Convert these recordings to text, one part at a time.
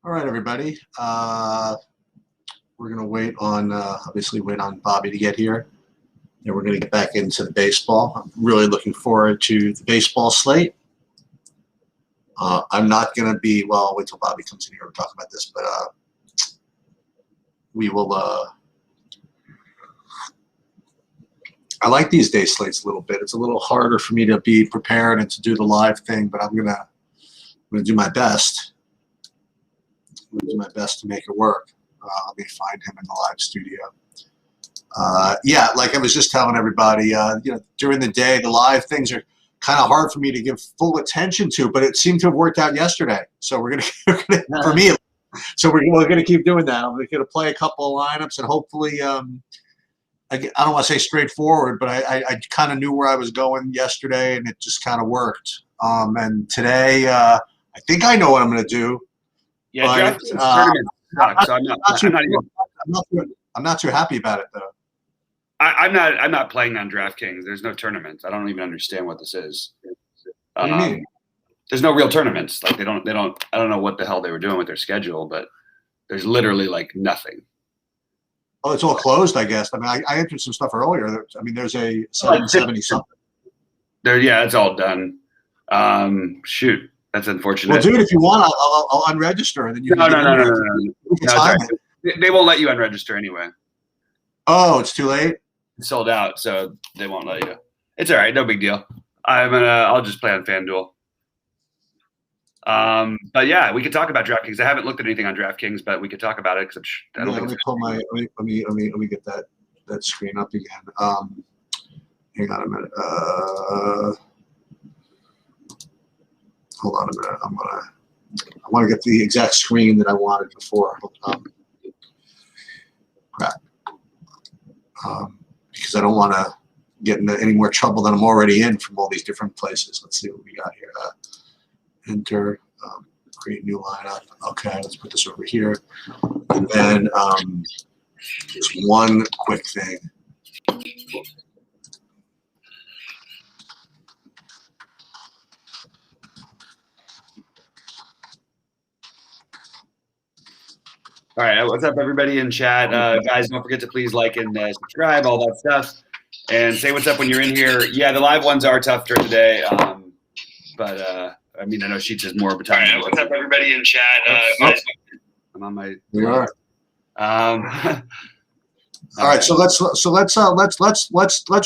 All right, everybody. We're going to wait on, obviously, wait on Bobby to get here. And we're going to get back into the baseball. I'm really looking forward to the baseball slate. I'm not going to be, well, I'll wait till Bobby comes in here and talk about this, but we will, I like these day slates a little bit. It's a little harder for me to be prepared and to do the live thing, but I'm going to do my best. I'm going to do my best to make it work. Let me find him in the live studio. Yeah, like I was just telling everybody, during the day, the live things are kind of hard for me to give full attention to, but it seemed to have worked out yesterday. So we're gonna for me. So we're gonna keep doing that. I'm gonna play a couple of lineups and hopefully, I don't want to say straightforward, but I kind of knew where I was going yesterday, and it just kind of worked. And today, I think I know what I'm gonna do. Yeah, but, tournament sucks. So I'm not too happy about it though. I'm not playing on DraftKings. There's no tournaments. I don't even understand what this is. What do you mean? There's no real tournaments. Like they don't. I don't know what the hell they were doing with their schedule, but there's literally like nothing. Oh, it's all closed, I guess. I mean, I entered some stuff earlier. I mean, there's a 770 something. Yeah, it's all done. Shoot, that's unfortunate. Well, dude, if you want, I'll unregister and then you. No. They won't let you unregister anyway. Oh, it's too late. It's sold out, so they won't let you. It's all right, no big deal. I'll just play on FanDuel. But yeah, we could talk about DraftKings. I haven't looked at anything on DraftKings, but we could talk about it because I don't think. Let me pull my. Let me get that screen up again. Hang on a minute. Hold on a minute. I want to get the exact screen that I wanted before. Crap. Because I don't want to get into any more trouble than I'm already in from all these different places. Let's see what we got here. Enter, create new lineup. Okay, let's put this over here. And then just one quick thing. All right, what's up, everybody in chat? Guys, don't forget to please like and subscribe, all that stuff. And say what's up when you're in here. Yeah, the live ones are tough during the day. But I mean, I know Sheets is more of a time. All right, what's up, everybody in chat? Guys, I'm on my. We are. All right, so let's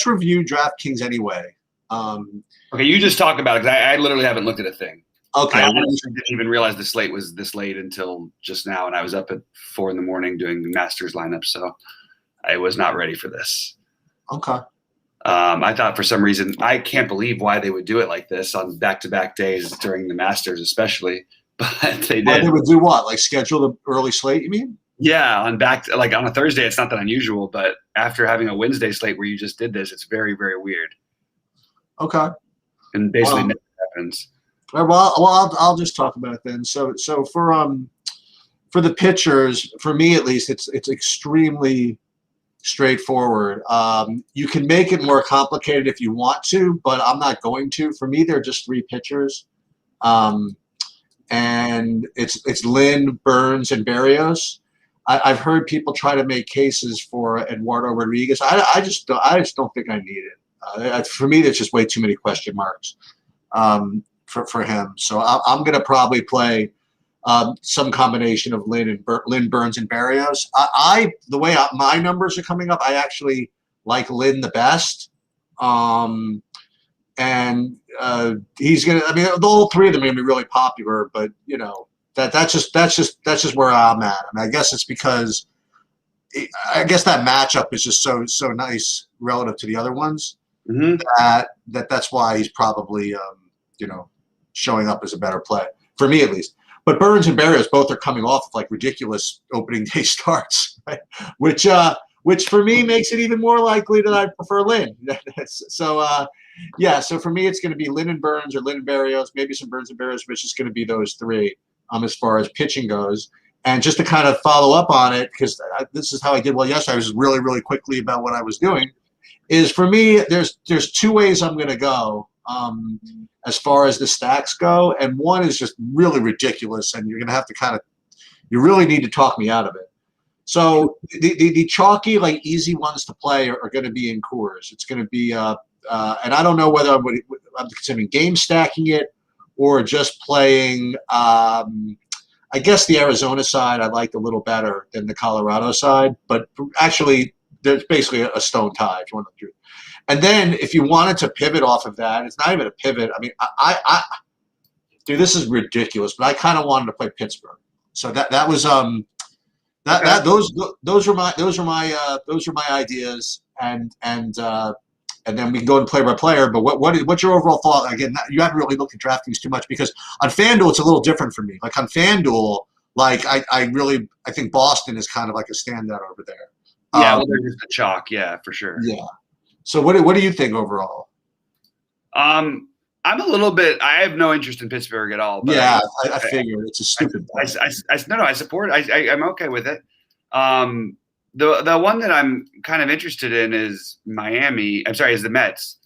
review DraftKings anyway. Okay, you just talk about it because I literally haven't looked at a thing. Okay. I didn't even realize the slate was this late until just now, and I was up at 4 a.m. doing the Masters lineup, so I was not ready for this. Okay. I thought for some reason, I can't believe why they would do it like this on back-to-back days during the Masters, especially. But they did. Why they would do what? Like schedule the early slate? You mean? Yeah, on a Thursday, it's not that unusual, but after having a Wednesday slate where you just did this, it's very, very weird. Okay. And basically never happens. Well, I'll just talk about it then. So for the pitchers, for me at least, it's extremely straightforward. You can make it more complicated if you want to, but I'm not going to. For me, there are just 3 pitchers, and it's Lynn, Burns, and Berrios. I've heard people try to make cases for Eduardo Rodriguez. I just don't think I need it. For me, there's just way too many question marks. For him, so I'm going to probably play some combination of Lynn, Burns, and Berrios. The way my numbers are coming up, I actually like Lynn the best, and he's going to. I mean, all 3 of them are going to be really popular, but that's just where I'm at. I mean, I guess it's because that matchup is just so nice relative to the other ones that's why he's probably showing up as a better play for me at least. But Burns and Berrios both are coming off of like ridiculous opening day starts, right? Which for me makes it even more likely that I prefer Lynn. So for me it's going to be Lynn and Burns or Lynn and Berrios, maybe some Burns and Berrios, but it's just going to be those 3 as far as pitching goes. And just to kind of follow up on it, because this is how I did well yesterday. I was really, really quickly about what I was doing. Is for me, there's 2 ways I'm going to go. As far as the stacks go, and one is just really ridiculous, and you're going to have to kind of You really need to talk me out of it. So the chalky, like easy ones to play are going to be in Coors. It's going to be and I don't know whether I'm considering game stacking it or just playing. I guess the Arizona side I liked a little better than the Colorado side, but actually there's basically a stone tie if you want to do it. And then if you wanted to pivot off of that, it's not even a pivot. I mean, I dude, this is ridiculous, but I kind of wanted to play Pittsburgh. So that was those were my ideas, and then we can go and play by player. But what's your overall thought? Again, you haven't really looked at DraftKings too much because on FanDuel it's a little different for me. Like on FanDuel, like I think Boston is kind of like a standout over there. Yeah, well, they're just a chalk. Yeah, for sure. Yeah. So what do you think overall? I'm a little bit. I have no interest in Pittsburgh at all. But yeah, I figured it's a stupid. I support it. I'm okay with it. The one that I'm kind of interested in is Miami. I'm sorry, is the Mets.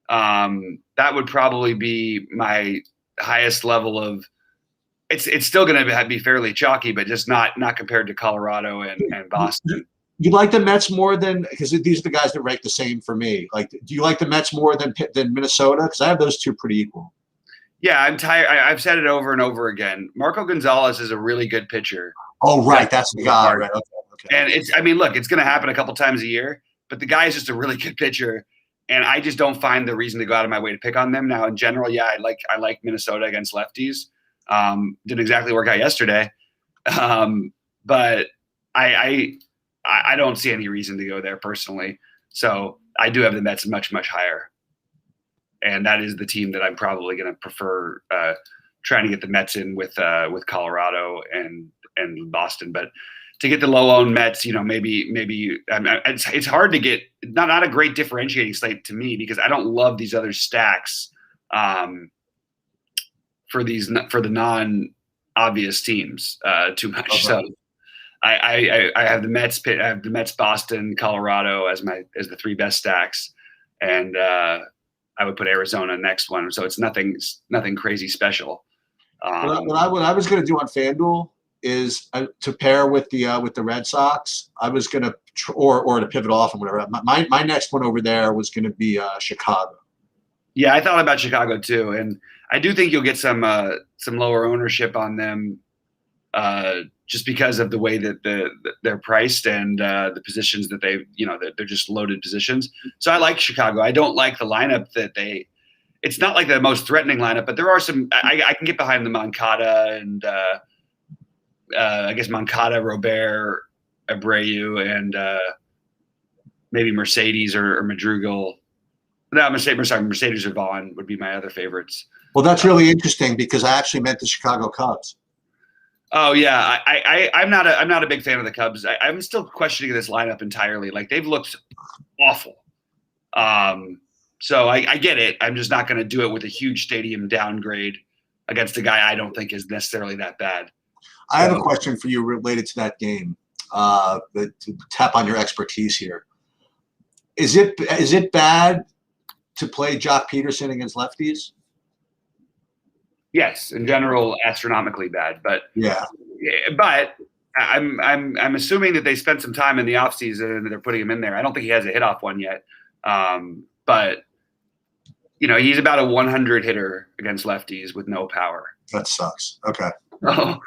That would probably be my highest level of. It's still going to be fairly chalky, but just not compared to Colorado and Boston. You like the Mets more than because these are the guys that rank the same for me. Like, do you like the Mets more than Minnesota? Because I have those two pretty equal. Yeah, I'm tired. I've said it over and over again. Marco Gonzalez is a really good pitcher. Oh, right, that's the guy. Right. Okay. And it's going to happen a couple times a year, but the guy is just a really good pitcher, and I just don't find the reason to go out of my way to pick on them. Now, in general, yeah, I like Minnesota against lefties. Didn't exactly work out yesterday, but I don't see any reason to go there personally. So I do have the Mets much, much higher. And that is the team that I'm probably going to prefer trying to get the Mets in with Colorado and Boston. But to get the low-owned Mets, maybe it's hard to get not a great differentiating slate to me because I don't love these other stacks for the non-obvious teams too much. Okay. So I have the Mets. I have the Mets, Boston, Colorado as the three best stacks, and I would put Arizona next one. So it's nothing crazy special. What I was going to do on FanDuel is to pair with the Red Sox. I was going to or to pivot off and whatever. My next one over there was going to be Chicago. Yeah, I thought about Chicago too, and I do think you'll get some lower ownership on them. Just because of the way that they're priced and the positions that they're just loaded positions. So I like Chicago. I don't like the lineup it's not like the most threatening lineup, but there are some, I can get behind the Moncada and I guess Moncada, Robert, Abreu, and maybe Mercedes or Madrigal. No, Mercedes or Vaughn would be my other favorites. Well, that's really interesting because I actually meant the Chicago Cubs. Oh yeah, I'm not a big fan of the Cubs. I'm still questioning this lineup entirely. Like they've looked awful. So I get it. I'm just not going to do it with a huge stadium downgrade against a guy I don't think is necessarily that bad. I have a question for you related to that game. To tap on your expertise here. Is it bad to play Jock Peterson against lefties? Yes, in general, astronomically bad. But yeah, but I'm assuming that they spent some time in the offseason and they're putting him in there. I don't think he has a hit off one yet, but he's about a 100 hitter against lefties with no power. That sucks. Okay. Oh,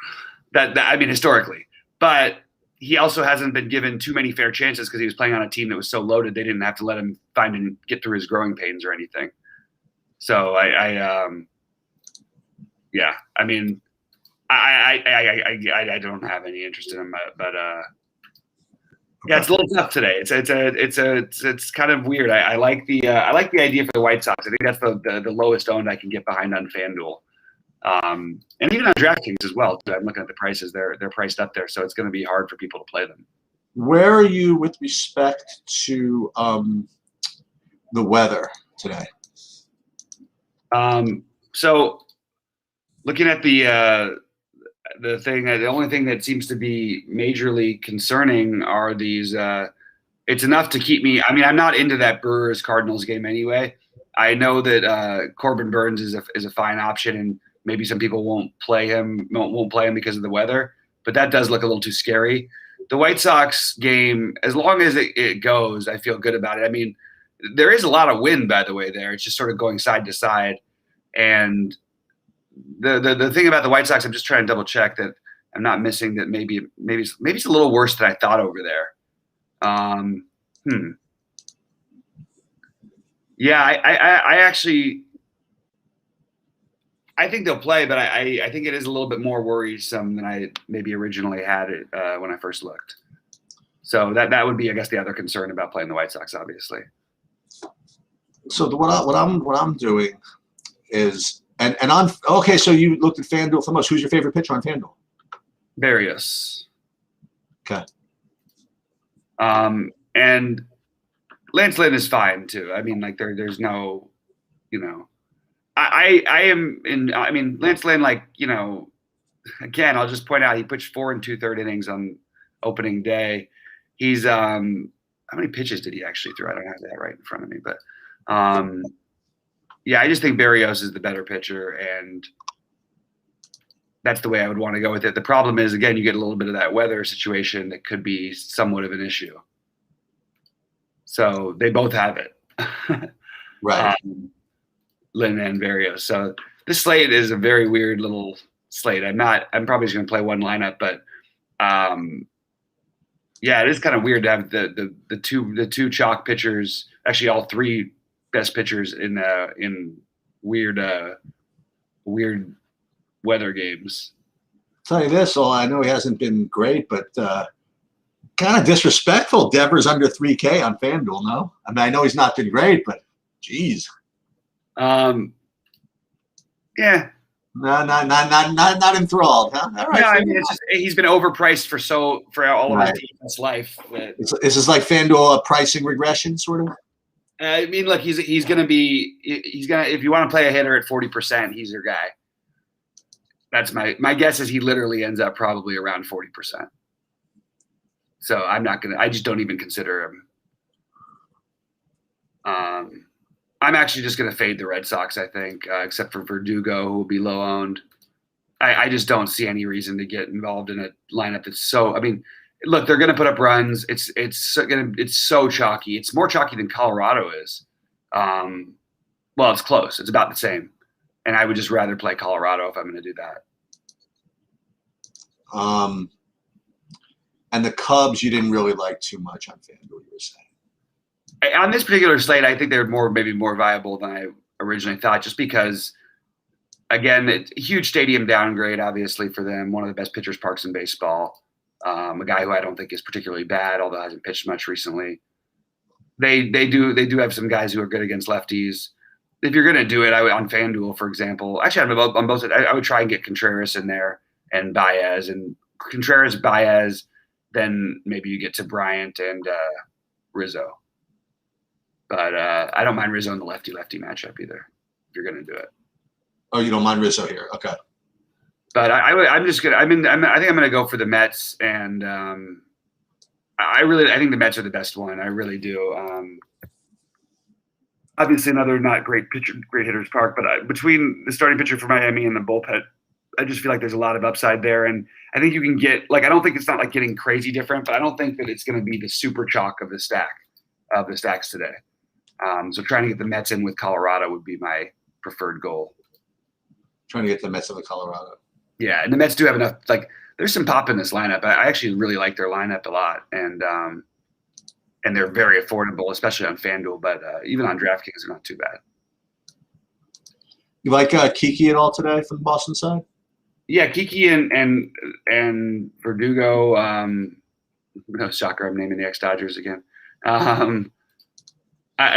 I mean historically, but he also hasn't been given too many fair chances because he was playing on a team that was so loaded they didn't have to let him find and get through his growing pains or anything. So yeah, I mean, I don't have any interest in him, but yeah, it's a little tough today. It's kind of weird. I like the idea for the White Sox. I think that's the lowest owned I can get behind on FanDuel, and even on DraftKings as well. I'm looking at the prices; they're priced up there, so it's going to be hard for people to play them. Where are you with respect to the weather today? So. Looking at the only thing that seems to be majorly concerning are these. It's enough to keep me. I mean, I'm not into that Brewers Cardinals game anyway. I know that Corbin Burns is a fine option, and maybe some people won't play him because of the weather. but that does look a little too scary. The White Sox game, as long as it goes, I feel good about it. I mean, there is a lot of wind, by the way, there. It's just sort of going side to side. And the thing about the White Sox, I'm just trying to double check that I'm not missing that maybe it's a little worse than I thought over there. Yeah, I actually I think they'll play, but I think it is a little bit more worrisome than I maybe originally had it when I first looked. So that would be, I guess, the other concern about playing the White Sox, obviously. So what I'm doing is and I'm okay. So you looked at FanDuel for most. Who's your favorite pitcher on FanDuel? Berrios. Okay. And Lance Lynn is fine too. I mean, like there's no, I am in. I mean, Lance Lynn, again, I'll just point out he pitched 4 2/3 innings on opening day. He's how many pitches did he actually throw? I don't have that right in front of me, but yeah, I just think Berrios is the better pitcher, and that's the way I would want to go with it. The problem is, again, you get a little bit of that weather situation that could be somewhat of an issue. So they both have it, Right? Lynn and Berrios. So this slate is a very weird little slate. I'm probably just going to play one lineup, but yeah, it is kind of weird to have the two chalk pitchers, actually all 3 best pitchers in weird weather games. I'll tell you this, I know he hasn't been great, but kind of disrespectful. Devers under 3K on FanDuel, no? I mean, I know he's not been great, but geez. Yeah. No, not enthralled, huh? All right. No, I mean, it's just he's been overpriced for all of his life. Is this like FanDuel a pricing regression, sort of? I mean, look, he's gonna if you want to play a hitter at 40%, he's your guy. That's my guess is he literally ends up probably around 40%. So I just don't even consider him. I'm actually just going to fade the Red Sox, I think, except for Verdugo, who will be low owned. I just don't see any reason to get involved in a lineup that's so. I mean, look, they're going to put up runs. It's so chalky. It's more chalky than Colorado is. Well, it's close. It's about the same, and I would just rather play Colorado if I'm going to do that. And the Cubs, you didn't really like too much on FanDuel, you were saying. On this particular slate, I think they're maybe more viable than I originally thought, just because, again, it's a huge stadium downgrade, obviously, for them. One of the best pitchers parks in baseball. A guy who I don't think is particularly bad, although hasn't pitched much recently. They do have some guys who are good against lefties. If you're going to do it, on FanDuel, for example, actually on both sides, I would try and get Contreras in there and Baez, and Contreras, Baez. Then maybe you get to Bryant and Rizzo. But I don't mind Rizzo in the lefty-lefty matchup either, if you're going to do it. Oh, you don't mind Rizzo here? Okay. But I'm just gonna. I think I'm gonna go for the Mets, and I think the Mets are the best one. I really do. Obviously, another not great hitters park, but between the starting pitcher for Miami and the bullpen, I just feel like there's a lot of upside there, and I think you can get I don't think it's not like getting crazy different, but I don't think that it's going to be the super chalk of the stacks today. So trying to get the Mets in with Colorado would be my preferred goal. Trying to get the Mets in with Colorado. Yeah, and the Mets do have enough. There's some pop in this lineup. I actually really like their lineup a lot, and they're very affordable, especially on FanDuel. But even on DraftKings, they're not too bad. You like Kiki at all today from the Boston side? Yeah, Kiki and Verdugo. No shocker, I'm naming the ex-Dodgers again.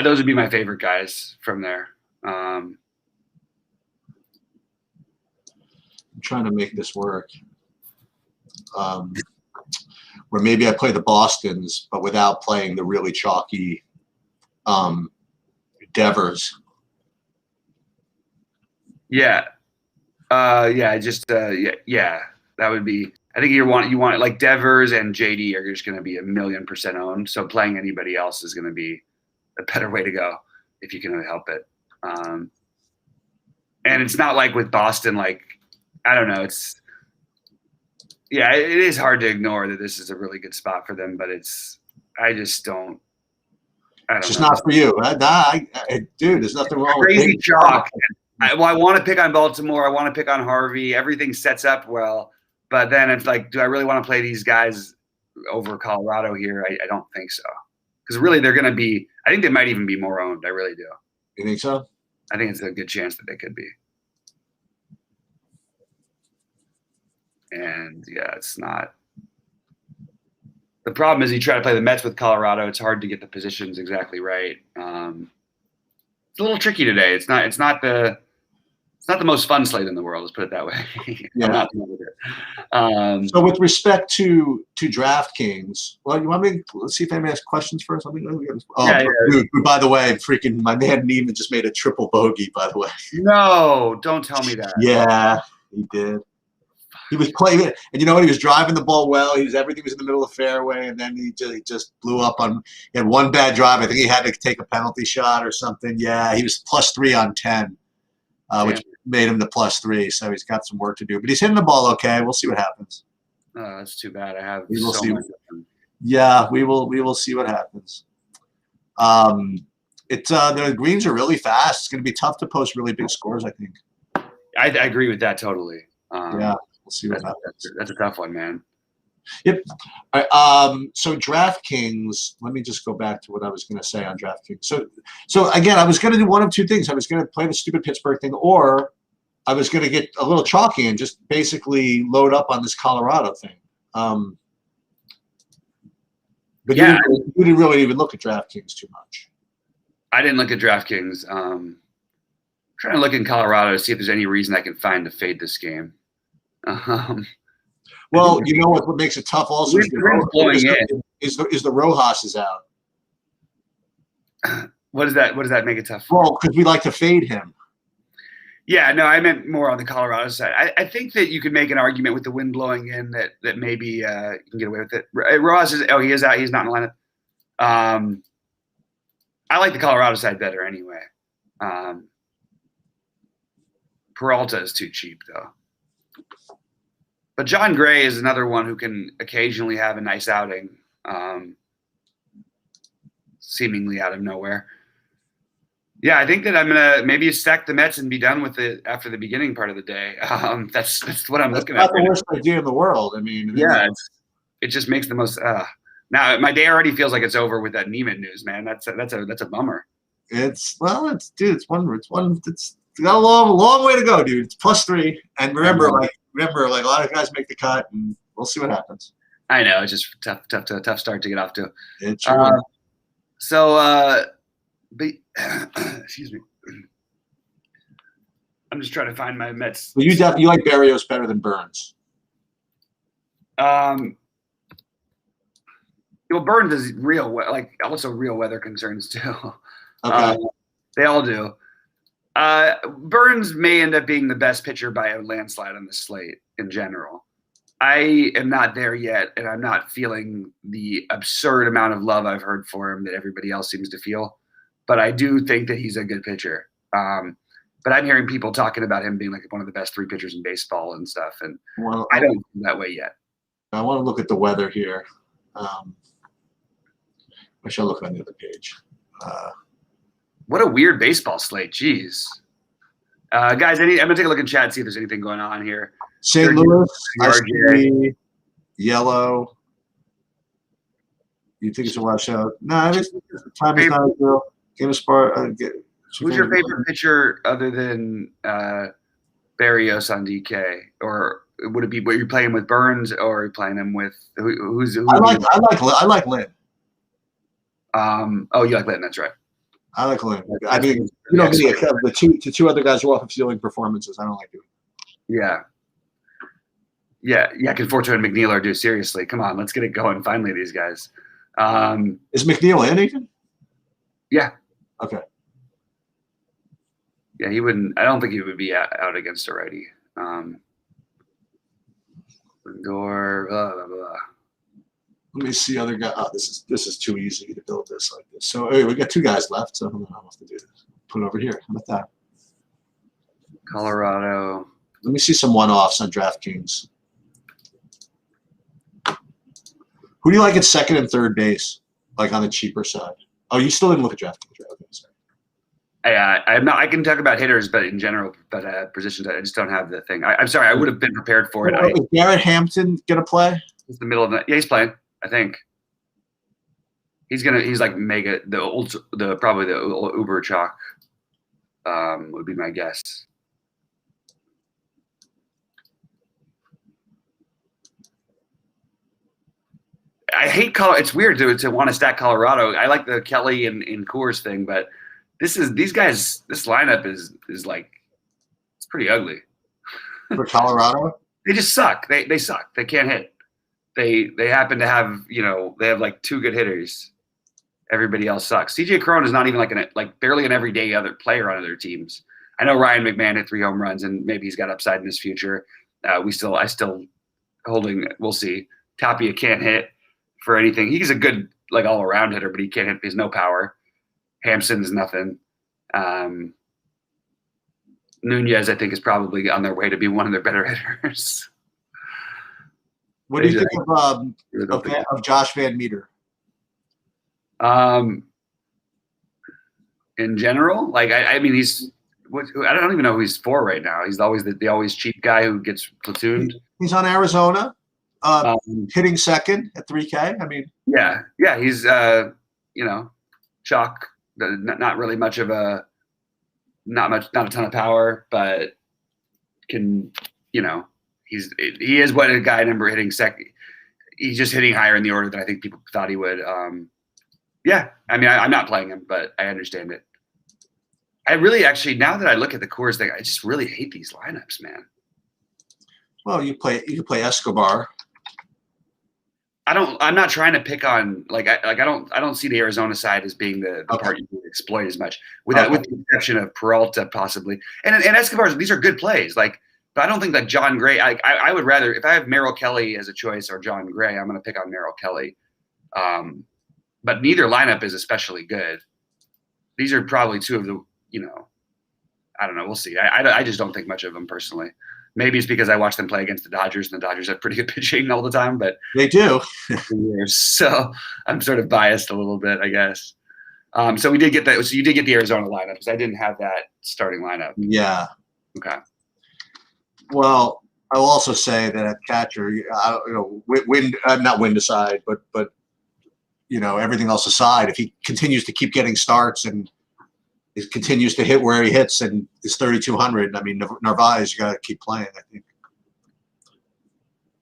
Those would be my favorite guys from there. I'm trying to make this work. Where maybe I play the Bostons, but without playing the really chalky Devers. Yeah. Yeah. That would be. I think you want like Devers and JD are just going to be 1,000,000% owned. So playing anybody else is going to be a better way to go if you can help it. And it's not like with Boston, I don't know. Yeah, it is hard to ignore that this is a really good spot for them, but I just don't. I It's don't just know. not for you. Dude, there's nothing wrong with Crazy big chalk. I want to pick on Baltimore. I want to pick on Harvey. Everything sets up well, but then it's like, do I really want to play these guys over Colorado here? I don't think so, because really they're going to be. I think they might even be more owned. I really do. You think so? I think it's a good chance that they could be. And yeah, it's not. The problem is you try to play the Mets with Colorado. It's hard to get the positions exactly right. It's a little tricky today. It's not the most fun slate in the world. Let's put it that way. Yeah. So with respect to DraftKings, well, you want me? Let's see if anybody has questions first. Dude, by the way, freaking my man Neiman just made a triple bogey. By the way. No, don't tell me that. Yeah, he did. He was playing it, and you know what? He was driving the ball well. Everything was in the middle of the fairway, and then he just blew up on. He had one bad drive. I think he had to take a penalty shot or something. Yeah, he was +3 on 10, which made him the +3. So he's got some work to do, but he's hitting the ball okay. We'll see what happens. Oh, that's too bad. I have. We will see. Yeah, we will see what happens. The greens are really fast. It's going to be tough to post really big scores, I think. I agree with that totally. Yeah. We'll see what happens. That's a tough one, man. Yep. All right, so DraftKings, let me just go back to what I was going to say on DraftKings. So again, I was going to do one of two things. I was going to play the stupid Pittsburgh thing, or I was going to get a little chalky and just basically load up on this Colorado thing. But yeah, you didn't really even look at DraftKings too much. I didn't look at DraftKings. Trying to look in Colorado to see if there's any reason I can find to fade this game. Well, you know what makes it tough also is the Rojas is out. What does that make it tough for? Well, because we like to fade him. Yeah, no, I meant more on the Colorado side. I think that you could make an argument with the wind blowing in that maybe you can get away with it. Rojas he is out. He's not in the lineup. I like the Colorado side better anyway. Peralta is too cheap though. But John Gray is another one who can occasionally have a nice outing, seemingly out of nowhere. Yeah, I think that I'm gonna maybe stack the Mets and be done with it after the beginning part of the day. That's what I'm looking at. That's not the worst idea in the world. I mean, yeah, it just makes the most. Now my day already feels like it's over with that Neiman news, man. That's a bummer. It's got a long way to go, dude. It's +3, and remember, like a lot of guys make the cut, and we'll see what happens. I know it's just tough start to get off to. It's true. Excuse me. I'm just trying to find my Mets. Well, you like Berrios better than Burns. Well, Burns is also real weather concerns too. Okay. They all do. Burns may end up being the best pitcher by a landslide on the slate in general. I am not there yet, and I'm not feeling the absurd amount of love I've heard for him that everybody else seems to feel. But I do think that he's a good pitcher. But I'm hearing people talking about him being like one of the best 3 pitchers in baseball and stuff, and I don't feel that way yet. I want to look at the weather here. I shall look on the other page. What a weird baseball slate. Jeez. Guys, I'm going to take a look in chat and see if there's anything going on here. St. Louis, RJ, yellow. You think it's a washout? No, time is not real. Game of Spar. Who's your favorite pitcher other than Berrios on DK? Or would it be what you're playing with Burns, or are you playing him with who's? I like Lynn. Oh, you like Lynn? That's right. I like Lynn. I mean, you know me. The two other guys are off of ceiling performances. I don't like doing. Yeah. Conforto and McNeil are due. Seriously, come on, let's get it going. Finally, these guys. Is McNeil in even? Yeah. Okay. Yeah, he wouldn't. I don't think he would be out against a righty. Lindor, blah blah blah. Let me see other guys. Oh, this is too easy to build this like this. So we got 2 guys left. So I don't have to do this. Put it over here. How about that? Colorado. Let me see some one-offs on DraftKings. Who do you like at second and third base, like on the cheaper side? Oh, you still didn't look at DraftKings, right? Okay, sorry. I'm not. I can talk about hitters, but in general, but positions, I just don't have the thing. I'm sorry. I would have been prepared for it. Is Garrett Hampton gonna play? It's the middle of the. Yeah, he's playing. I think he's gonna. He's like mega probably the Uber chalk. Would be my guess. I hate Colorado. It's weird to want to stack Colorado. I like the Kelly and Coors thing, but these guys. This lineup is like it's pretty ugly. For Colorado? They just suck. They suck. They can't hit. They happen to have they have like 2 good hitters. Everybody else sucks. CJ Cron is not even like barely an everyday other player on other teams. I know Ryan McMahon hit 3 home runs and maybe he's got upside in his future. I still holding. We'll see. Tapia can't hit for anything. He's a good like all around hitter, but he can't hit. He has no power. Hampson's nothing. Nunez, I think, is probably on their way to be one of their better hitters. What do you think of Josh Van Meter? In general, like I mean, I don't even know who he's for right now. He's always the always cheap guy who gets platooned. He's on Arizona, hitting second at 3K. I mean, yeah, he's chalk. Not really much of a, not a ton of power, but can he is what a guy number hitting second. He's just hitting higher in the order than I think people thought he would. Yeah, I mean, I'm not playing him, but I understand it. I really actually, now that I look at the Coors thing, I just really hate these lineups, man. Well, you can play Escobar. I'm not trying to pick on I don't see the Arizona side as being the part you can exploit as much with the exception of Peralta possibly and Escobar. These are good plays, but I don't think that John Gray. I would rather, if I have Merrill Kelly as a choice or John Gray, I'm going to pick on Merrill Kelly. But neither lineup is especially good. These are probably 2 of the I don't know. We'll see. I just don't think much of them personally. Maybe it's because I watch them play against the Dodgers, and the Dodgers have pretty good pitching all the time, but they do. So I'm sort of biased a little bit, I guess. So we did get that. So you did get the Arizona lineup because I didn't have that starting lineup. Yeah. Okay. Well, I will also say that at catcher, not wind aside, but everything else aside, if he continues to keep getting starts and he continues to hit where he hits and is 3,200. I mean, Narvaez, you got to keep playing, I think.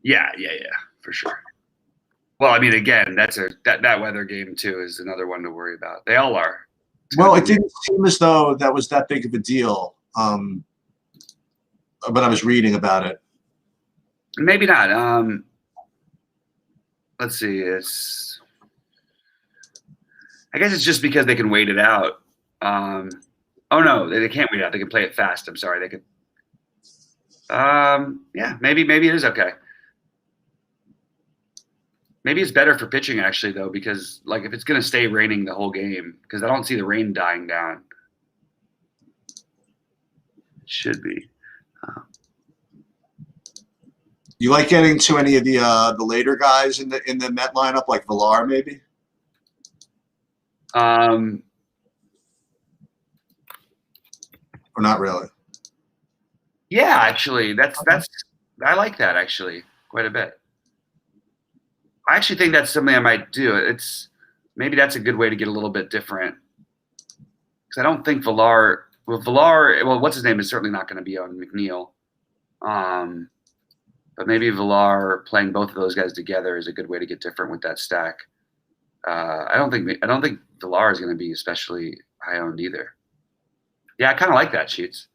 Yeah, for sure. Well, I mean, again, that weather game too is another one to worry about. They all are. Well, it didn't seem as though that was that big of a deal, but I was reading about it. Maybe not. Let's see. I guess it's just because they can wait it out. Oh no, they can't wait out. They can play it fast. I'm sorry. They could. Yeah, maybe it is okay. Maybe it's better for pitching actually though, because if it's going to stay raining the whole game, because I don't see the rain dying down. It should be. You like getting to any of the later guys in the Met lineup, like Villar maybe? Or not really? Yeah, actually, that's I like that actually quite a bit. I actually think that's something I might do. Maybe that's a good way to get a little bit different, because I don't think Villar. Well, what's his name is certainly not going to be on McNeil. But maybe Villar playing both of those guys together is a good way to get different with that stack. I don't think Villar is going to be especially high owned either. Yeah, I kind of like that, Sheets.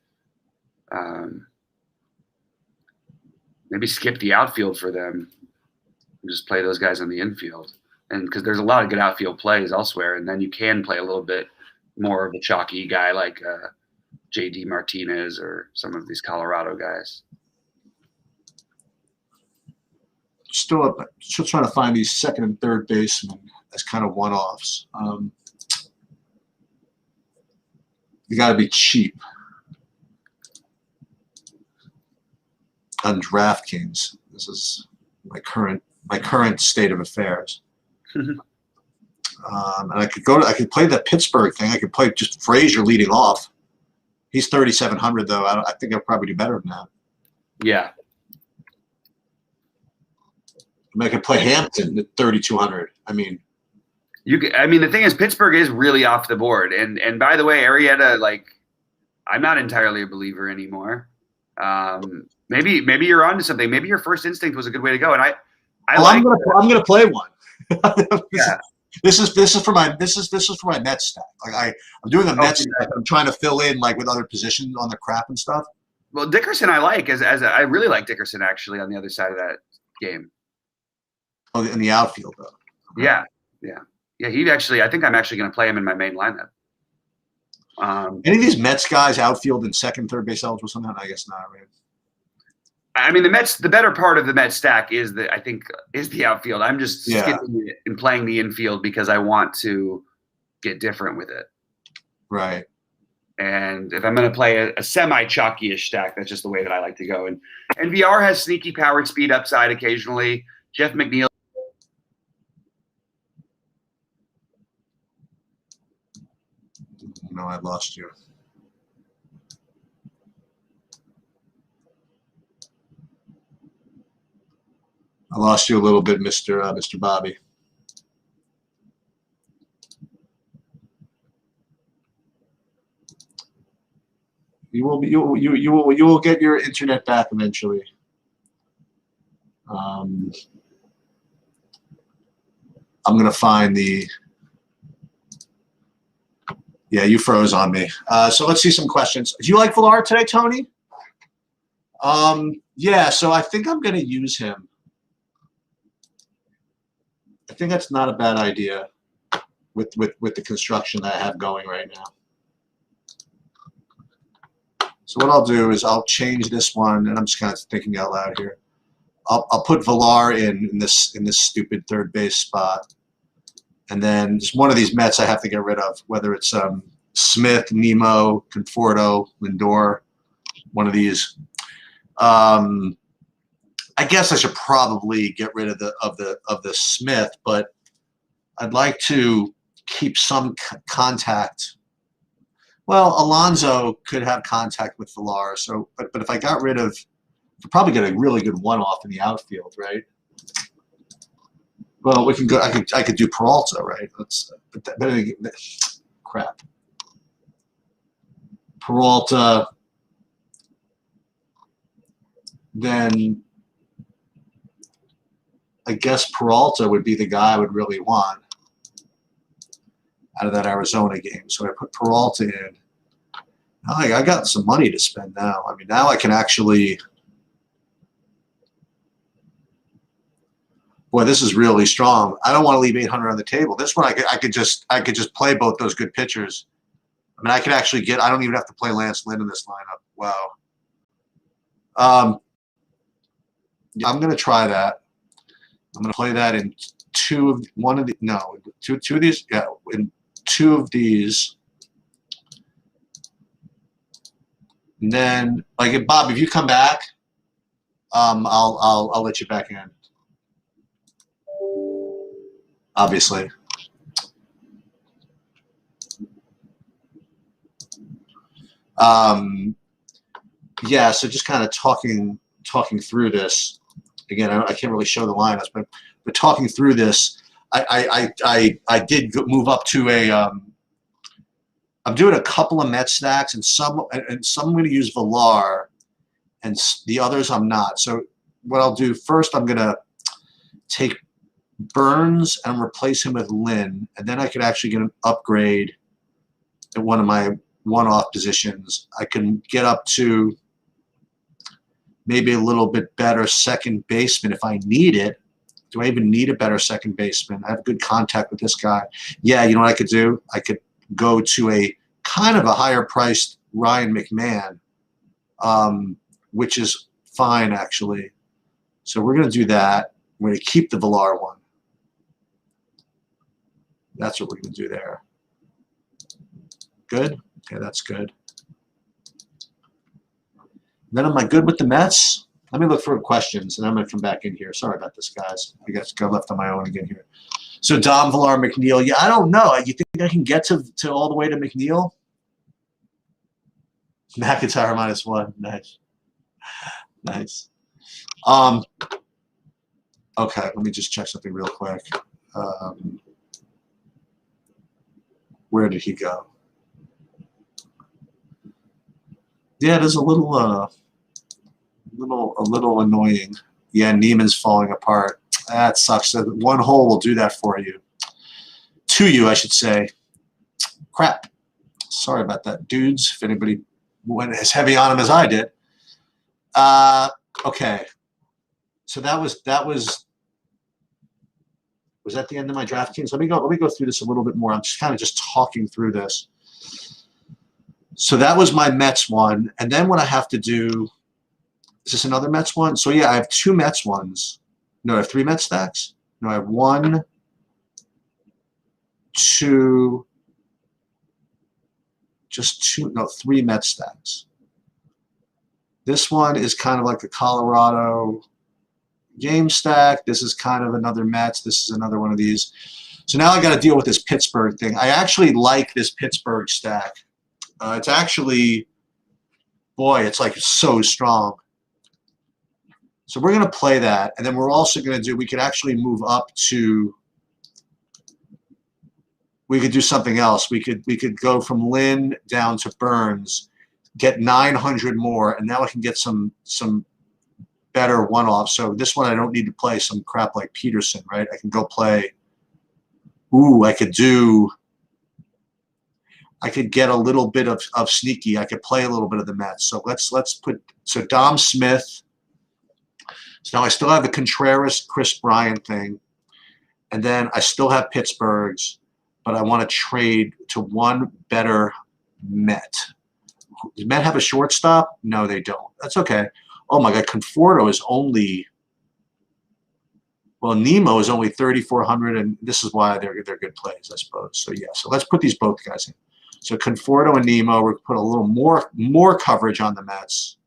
Maybe skip the outfield for them and just play those guys in the infield. And because there's a lot of good outfield plays elsewhere, and then you can play a little bit more of a chalky guy like J.D. Martinez or some of these Colorado guys. Still trying to find these second and third basemen as kind of one-offs. You got to be cheap on DraftKings. This is my current my current state of affairs. And I could play the Pittsburgh thing. I could play just Frazier leading off. He's 3,700 though. I think I'll probably do better than that. Yeah. I mean, I could play Hampton at 3,200. I mean, the thing is, Pittsburgh is really off the board. And by the way, Arrieta, like, I'm not entirely a believer anymore. Maybe you're onto something. Maybe your first instinct was a good way to go. And I'm gonna play one. Yeah. This is for my Mets stack. Like I'm doing a Mets stack. I'm trying to fill in like with other positions on the crap and stuff. Well, Dickerson I like I really like Dickerson actually on the other side of that game. Oh, in the outfield though. Okay. Yeah. He actually, I think I'm actually going to play him in my main lineup. Any of these Mets guys outfield and second, third base eligible somehow? I guess not. Right? I mean, the better part of the Mets stack is the outfield. I'm just skipping it and playing the infield because I want to get different with it. Right. And if I'm going to play a semi-chalky-ish stack, that's just the way that I like to go. And VR has sneaky powered speed upside occasionally. Jeff McNeil. No, I lost you. I lost you a little bit, Mr. Bobby. You will get your internet back eventually. I'm gonna find the. Yeah, you froze on me. So let's see some questions. Do you like Villar today, Tony? Yeah. So I think I'm gonna use him. I think that's not a bad idea with the construction that I have going right now. So what I'll do is I'll change this one, and I'm just kind of thinking out loud here. I'll put Villar in this stupid third base spot, and then just one of these Mets I have to get rid of, whether it's Smith, Nemo, Conforto, Lindor, one of these. I guess I should probably get rid of the Smith, but I'd like to keep some contact. Well, Alonso could have contact with Villar, so but if I got rid of, we'll probably get a really good one-off in the outfield, right? Well, we can go. I could do Peralta, right? Crap. Peralta, then I guess Peralta would be the guy I would really want out of that Arizona game. So I put Peralta in. I got some money to spend now. I mean, now I can actually. Boy, this is really strong. I don't want to leave 800 on the table. This one, I could just play both those good pitchers. I mean, I could actually get. I don't even have to play Lance Lynn in this lineup. Wow. I'm going to try that. I'm going to play that in two of these. Yeah, in two of these. And then, like, Bob, if you come back, I'll let you back in. Obviously. Yeah. So just kind of talking through this. Again, I can't really show the lineups, but talking through this, I did move up to a. I'm doing a couple of Met stacks, and some I'm going to use Villar, and the others I'm not. So what I'll do first, I'm going to take Burns and replace him with Lynn, and then I could actually get an upgrade at one of my one-off positions. I can get up to maybe a little bit better second baseman if I need it. Do I even need a better second baseman? I have good contact with this guy. Yeah, you know what I could do? I could go to a kind of a higher-priced Ryan McMahon, which is fine, actually. So we're going to do that. We're going to keep the Villar one. That's what we're going to do there. Good? Okay, that's good. Then am I good with the Mets? Let me look for questions, and I'm going to come back in here. Sorry about this, guys. I guess got left on my own again here. So Dom, Villar, McNeil. Yeah, I don't know. You think I can get to all the way to McNeil? McIntyre -1. Nice. Nice. Okay, let me just check something real quick. Where did he go? Yeah, it is a little annoying. Yeah, Neiman's falling apart. That sucks. One hole will do that for you. To you, I should say. Crap. Sorry about that, dudes. If anybody went as heavy on him as I did. Okay. So that was that the end of my DraftKings? Let me go through this a little bit more. I'm just kind of talking through this. So that was my Mets one, and then what I have to do is this another Mets one? So yeah, I have 2 Mets ones. No, I have 3 Mets stacks. No, I have 1, 2, just 2. No, 3 Mets stacks. This one is kind of like the Colorado game stack. This is kind of another Mets. This is another one of these. So now I got to deal with this Pittsburgh thing. I actually like this Pittsburgh stack. It's actually, boy, it's like so strong. So we're going to play that, and then we're also going to do, we could actually move up to, we could do something else. We could go from Lynn down to Burns, get 900 more, and now I can get some better one-offs. So this one I don't need to play some crap like Peterson, right? I can go play, I could get a little bit of sneaky. I could play a little bit of the Mets. So let's put, so Dom Smith. So now I still have the Contreras, Chris Bryant thing. And then I still have Pittsburgh's, but I want to trade to one better Met. Does Met have a shortstop? No, they don't. That's okay. Oh my God, Conforto is only, well, Nemo is only 3,400, and this is why they're good plays, I suppose. So yeah, so let's put these both guys in. So Conforto and Nemo, we're put a little more coverage on the Mets.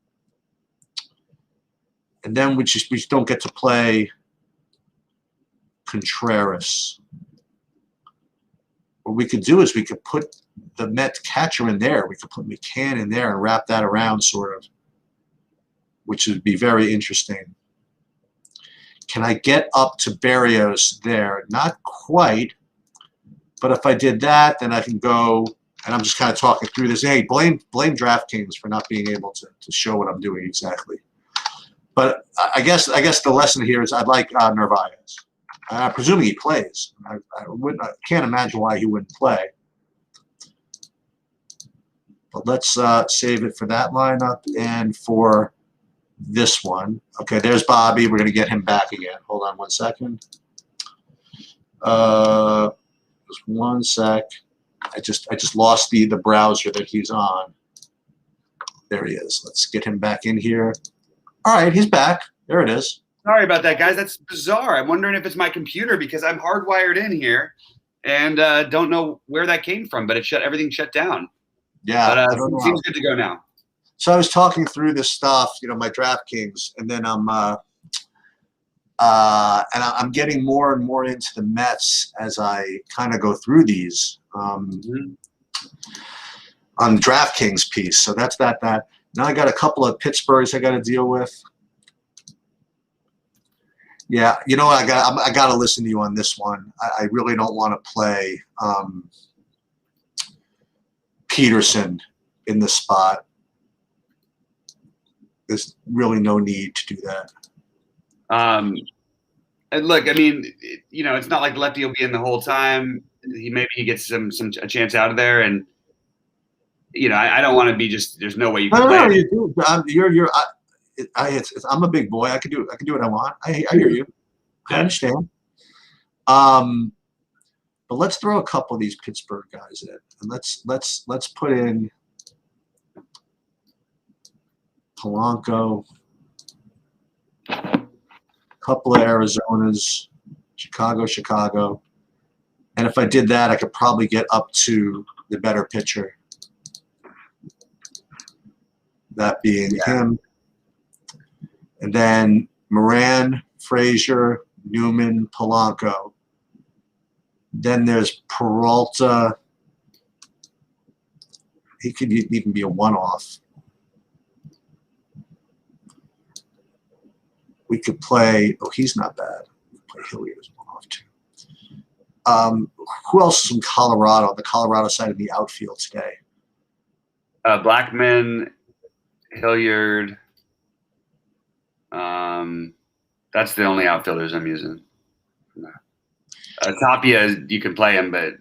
And then we just don't get to play Contreras. What we could do is we could put the Met catcher in there. We could put McCann in there and wrap that around, sort of, which would be very interesting. Can I get up to Berrios there? Not quite. But if I did that, then I can go, and I'm just kind of talking through this. Hey, blame DraftKings for not being able to show what I'm doing exactly. But I guess the lesson here is I'd like Narvaez. Presuming he plays. I can't imagine why he wouldn't play. But let's save it for that lineup and for this one. Okay, there's Bobby. We're going to get him back again. Hold on 1 second. Just 1 sec. I just lost the browser that he's on. There he is. Let's get him back in here. All right, he's back. There it is. Sorry about that, guys. That's bizarre. I'm wondering if it's my computer because I'm hardwired in here and don't know where that came from, but everything shut down. Yeah, but it seems good to go now. So I was talking through this stuff, my DraftKings, and then I'm getting more and more into the Mets as I kind of go through these on the DraftKings piece. So that's that. Now I got a couple of Pittsburghs I got to deal with. Yeah, you know what? I got to listen to you on this one. I really don't want to play Peterson in the spot. There's really no need to do that. And look, I mean, it's not like Lefty will be in the whole time. Maybe he gets a chance out of there, and I don't want to be just. There's no way you can play. No, you do. I'm a big boy. I can do what I want. I hear you. I understand. But let's throw a couple of these Pittsburgh guys in, and let's put in Polanco, a couple of Arizonas, Chicago. And if I did that, I could probably get up to the better pitcher. That being him. And then Moran, Frazier, Newman, Polanco. Then there's Peralta. He could even be a one-off. We could play. Oh, he's not bad. We could play Hilliard as one-off too. Who else is from Colorado? On the Colorado side of the outfield today. Blackman, Hilliard. That's the only outfielders I'm using. Tapia, you can play him, but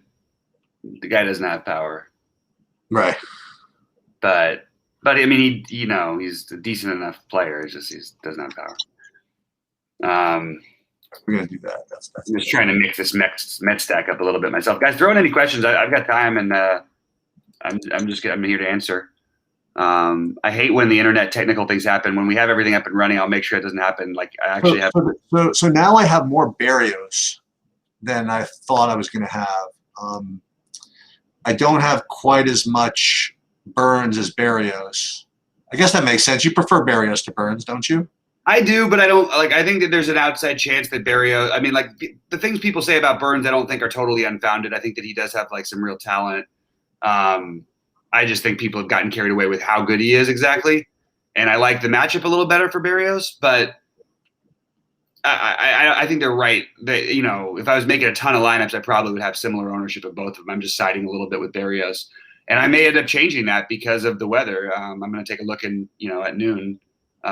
the guy doesn't have power. Right. But I mean, he's a decent enough player. It's just he doesn't have power. We're gonna do that. That's I'm just trying to mix this Met stack up a little bit myself. Guys, throw in any questions. I've got time, and I'm here to answer. I hate when the internet technical things happen. When we have everything up and running, I'll make sure it doesn't happen. Like I actually have. So now I have more Berrios than I thought I was going to have. I don't have quite as much Burns as Berrios. I guess that makes sense. You prefer Berrios to Burns, don't you? I do, but I don't like. I think that there's an outside chance that Berrios. I mean, like the things people say about Burns, I don't think are totally unfounded. I think that he does have like some real talent. I just think people have gotten carried away with how good he is exactly, and I like the matchup a little better for Berrios. But I think they're right. That if I was making a ton of lineups, I probably would have similar ownership of both of them. I'm just siding a little bit with Berrios, and I may end up changing that because of the weather. I'm going to take a look at noon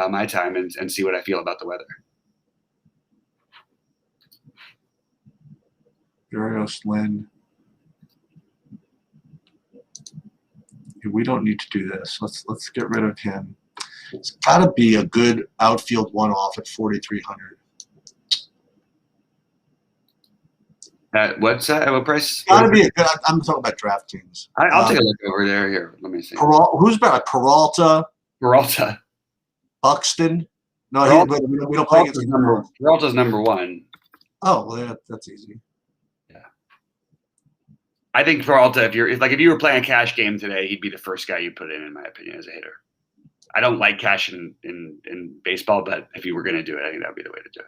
my time and see what I feel about the weather. Berrios, Lynn. We don't need to do this. Let's get rid of him. It's got to be a good outfield one-off at 4,300. What's that? What price? Got to be a good. I'm talking about DraftKings. I'll take a look over there. Here, let me see. Who's better? Peralta. Buxton. No, we don't play against Peralta's number one. Oh, well, that's easy. Yeah. I think Peralta, if you were playing a cash game today, he'd be the first guy you put in my opinion, as a hitter. I don't like cash in baseball, but if you were going to do it, I think that would be the way to do it.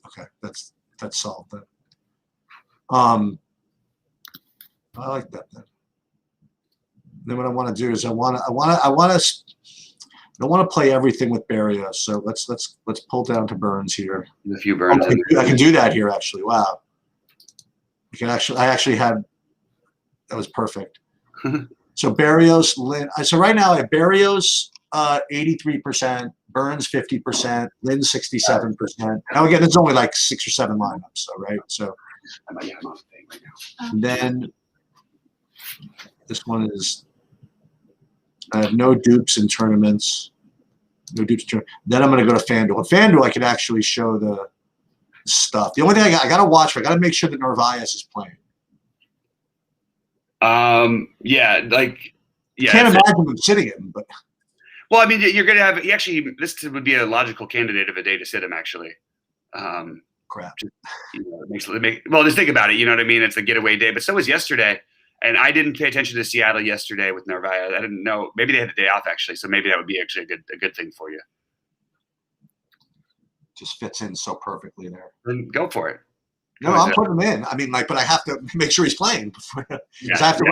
Okay, that's solved then. I like that then. Then what I want to do is I don't want to play everything with Berrios, so let's pull down to Burns here. A few Burns. I can do that here actually. Wow. I actually had that was perfect. So Berrios, Lynn. So right now I have Berrios 83%, Burns 50%, Lynn 67%. Now again, there's only like 6 or 7 lineups, so right. So I might have my thing right now. and then this one is. I have no dupes in tournaments. No dupes in tournaments. Then I'm going to go to FanDuel. On FanDuel, I can actually show the stuff. The only thing I got to watch for, I got to make sure that Narvaez is playing. Yeah. Can't imagine them sitting him, but. Well, I mean, you're going to have this would be a logical candidate of a day to sit him, actually. Crap. Just think about it. You know what I mean? It's a getaway day, but so was yesterday. And I didn't pay attention to Seattle yesterday with Narvaez. I didn't know. Maybe they had the day off, actually. So maybe that would be actually a good thing for you. Just fits in so perfectly there. Then go for it. No, I'm putting him in. I mean, but I have to make sure he's playing. I have to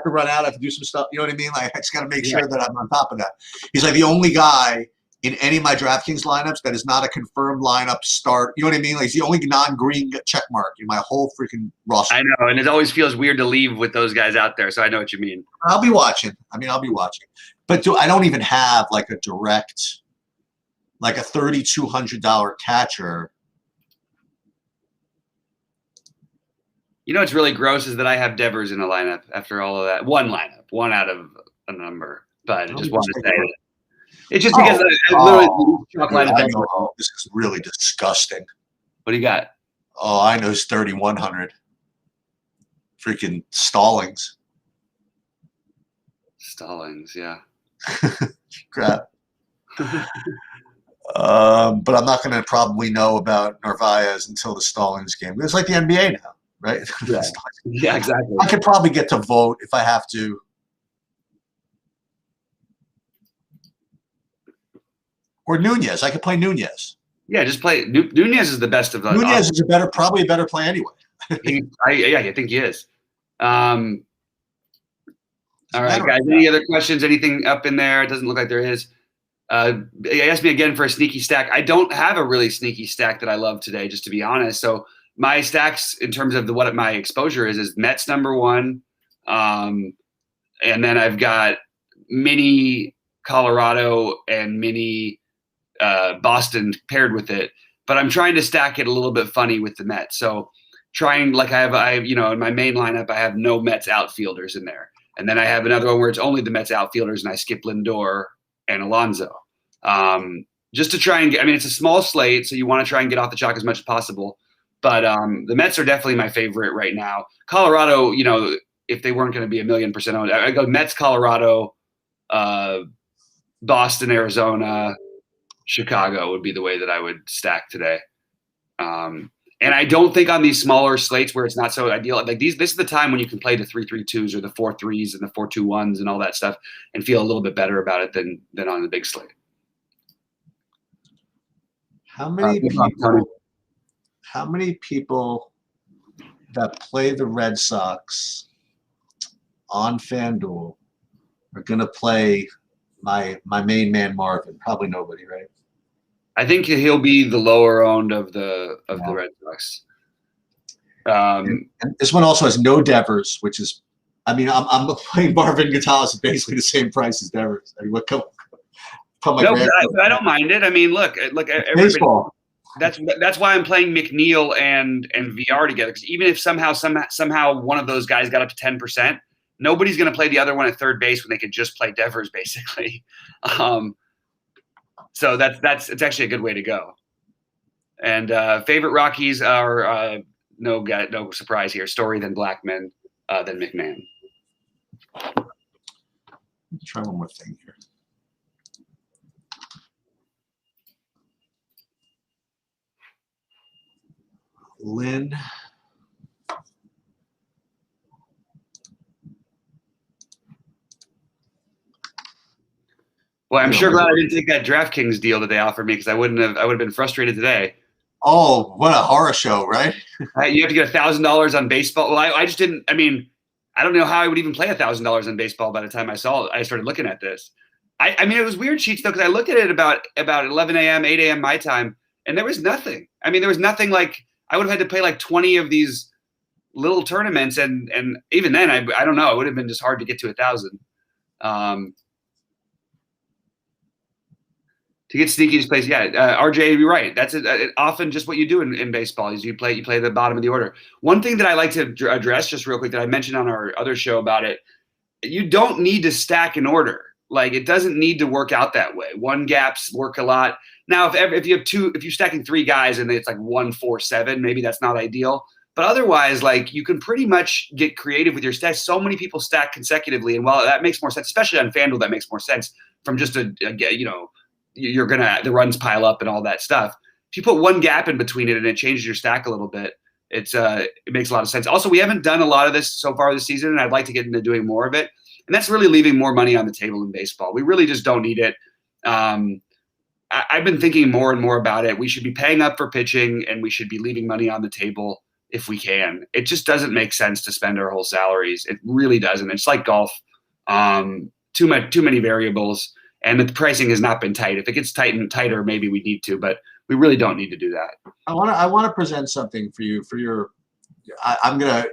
run out. I have to do some stuff. You know what I mean? I just got to make sure that I'm on top of that. He's like the only guy in any of my DraftKings lineups that is not a confirmed lineup start. You know what I mean? Like he's the only non-green check mark in my whole freaking roster. I know, and it always feels weird to leave with those guys out there. So I know what you mean. I'll be watching. But I don't even have like a direct, like a $3,200 catcher. You know what's really gross is that I have Devers in a lineup after all of that. One out of a number. But I just wanted to say that. It's just because this is really disgusting. What do you got? Oh, I know it's 3,100. Freaking Stallings. Stallings, yeah. Crap. But I'm not going to probably know about Narvaez until the Stallings game. It's like the NBA now, right? Yeah, exactly. I could probably get to vote if I have to. Or Nunez. I could play Nunez. Yeah, just play. Nunez is the best of the. Nunez is probably a better play anyway. I think he is. All right, guys. Any other questions? Anything up in there? It doesn't look like there is. He asked me again for a sneaky stack. I don't have a really sneaky stack that I love today, just to be honest. So my stacks in terms of what my exposure is Mets #1, and then I've got mini Colorado and mini Boston paired with it. But I'm trying to stack it a little bit funny with the Mets. So trying like I have in my main lineup I have no Mets outfielders in there, and then I have another one where it's only the Mets outfielders, and I skip Lindor and Alonso. Just to try and get, it's a small slate, so you want to try and get off the chalk as much as possible. But the Mets are definitely my favorite right now. Colorado, if they weren't going to be 1,000,000% owned, I go Mets, Colorado, Boston, Arizona, Chicago would be the way that I would stack today. And I don't think on these smaller slates where it's not so ideal, like this is the time when you can play the 3-3-2s or the 4-3s and the 4-2-1s and all that stuff and feel a little bit better about it than on the big slate. How many people that play the Red Sox on FanDuel are going to play my main man Marvin? Probably nobody, right? I think he'll be the lower owned of the Red Sox. And this one also has no Devers, which is, I'm playing Marvin Gonzalez at basically the same price as Devers. I don't mind it. Look, baseball. That's why I'm playing McNeil and VR together. Because even if somehow one of those guys got up to 10%, nobody's going to play the other one at third base when they could just play Devers, basically. So it's actually a good way to go. And favorite Rockies are no surprise here. Story, then Blackmon, then McMahon. Let's try one more thing here. Lynn. Well, I'm sure glad I didn't take that DraftKings deal that they offered me, because I would have been frustrated today. Oh, what a horror show, right? You have to get $1,000 on baseball. Well, I just didn't. I don't know how I would even play $1,000 on baseball by the time I started looking at this. It was weird sheets though, because I looked at it about 11 a.m., 8 a.m. my time, and there was nothing. There was nothing. Like I would have had to play like 20 of these little tournaments, and even then, I don't know. It would have been just hard to get to 1,000. To get sneaky, just plays. Yeah, RJ, you're right. That's often just what you do in baseball is you play the bottom of the order. One thing that I like to address just real quick that I mentioned on our other show about it, you don't need to stack in order. Like it doesn't need to work out that way. One gaps work a lot. Now, if you're stacking 3 guys and it's like 1, 4, 7, maybe that's not ideal. But otherwise, like you can pretty much get creative with your stacks. So many people stack consecutively, and while that makes more sense, especially on FanDuel, that makes more sense from just you're the runs pile up and all that stuff. If you put one gap in between it and it changes your stack a little bit, it makes a lot of sense. Also, we haven't done a lot of this so far this season, and I'd like to get into doing more of it. And that's really leaving more money on the table in baseball. We really just don't need it. I've been thinking more and more about it. We should be paying up for pitching, and we should be leaving money on the table if we can. It just doesn't make sense to spend our whole salaries. It really doesn't. It's like golf. Too many variables. And the pricing has not been tight. If it gets tighter, maybe we need to, but we really don't need to do that. I want to present something for you for your. I'm gonna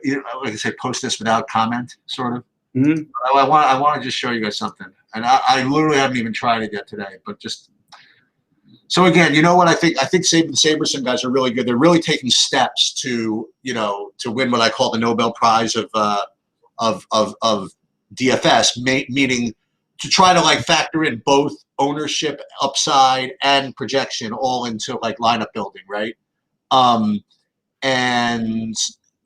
post this without comment, sort of. Mm-hmm. I want to just show you guys something, and I literally haven't even tried it yet today, but just. So again, you know what I think? I think Saberson guys are really good. They're really taking steps to win what I call the Nobel Prize of DFS, meaning to try to like factor in both ownership, upside, and projection all into like lineup building, right? And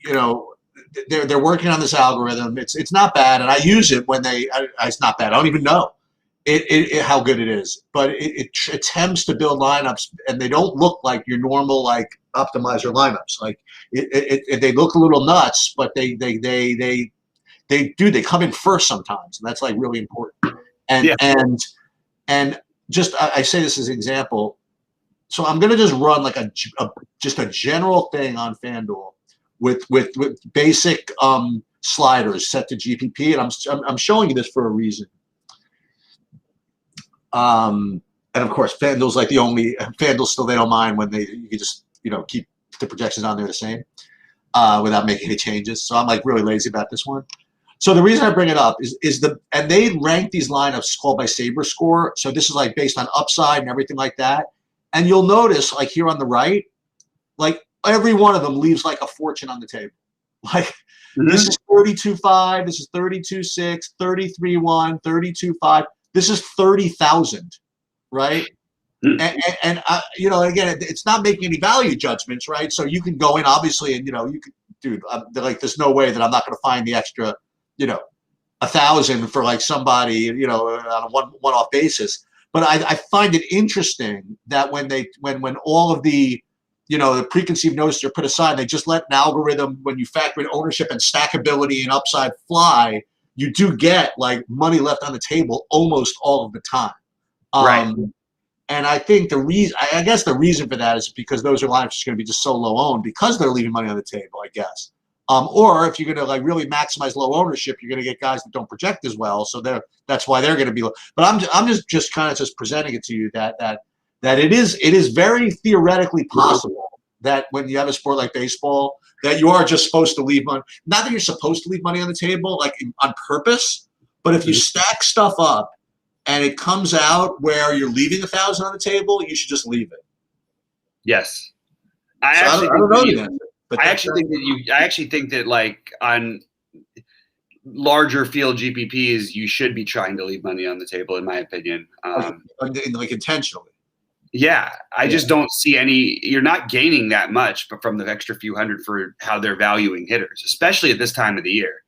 they're working on this algorithm. It's not bad, and I use it when it's not bad. I don't even know how good it is, but it attempts to build lineups, and they don't look like your normal like optimizer lineups. Like they look a little nuts, but they come in first sometimes, and that's like really important. And I say this as an example. So I'm going to just run like just a general thing on FanDuel with basic sliders set to GPP, and I'm showing you this for a reason. And of course, FanDuel's like the only FanDuel still they don't mind when you can just keep the projections on there the same without making any changes. So I'm like really lazy about this one. So the reason I bring it up is and they rank these lineups called by Saber Score. So this is like based on upside and everything like that. And you'll notice like here on the right, like every one of them leaves like a fortune on the table. Like this is 32.5, this is 32.6, 33.1, 32.5. This is 30,000, right? And again, it's not making any value judgments, right? So you can go in obviously, and you can, dude, like there's no way that I'm not going to find the extra, 1,000 for like somebody, on a one-off basis. But I find it interesting that when all of the the preconceived notions are put aside, they just let an algorithm, when you factor in ownership and stackability and upside fly, you do get like money left on the table almost all of the time. Right. And I think I guess the reason for that is because those are lineups going to be just so low owned because they're leaving money on the table, I guess. Or if you're going to like really maximize low ownership, you're going to get guys that don't project as well. So that's why they're going to be low. But I'm just kind of just presenting it to you that it is very theoretically possible that when you have a sport like baseball, that you are just supposed to leave money. Not that you're supposed to leave money on the table, like on purpose, but if you stack stuff up and it comes out where you're leaving 1,000 on the table, you should just leave it. Yes, I actually think that like on larger field GPPs, you should be trying to leave money on the table, in my opinion. Like intentionally. Yeah, I just don't see any. You're not gaining that much, but from the extra few hundred for how they're valuing hitters, especially at this time of the year.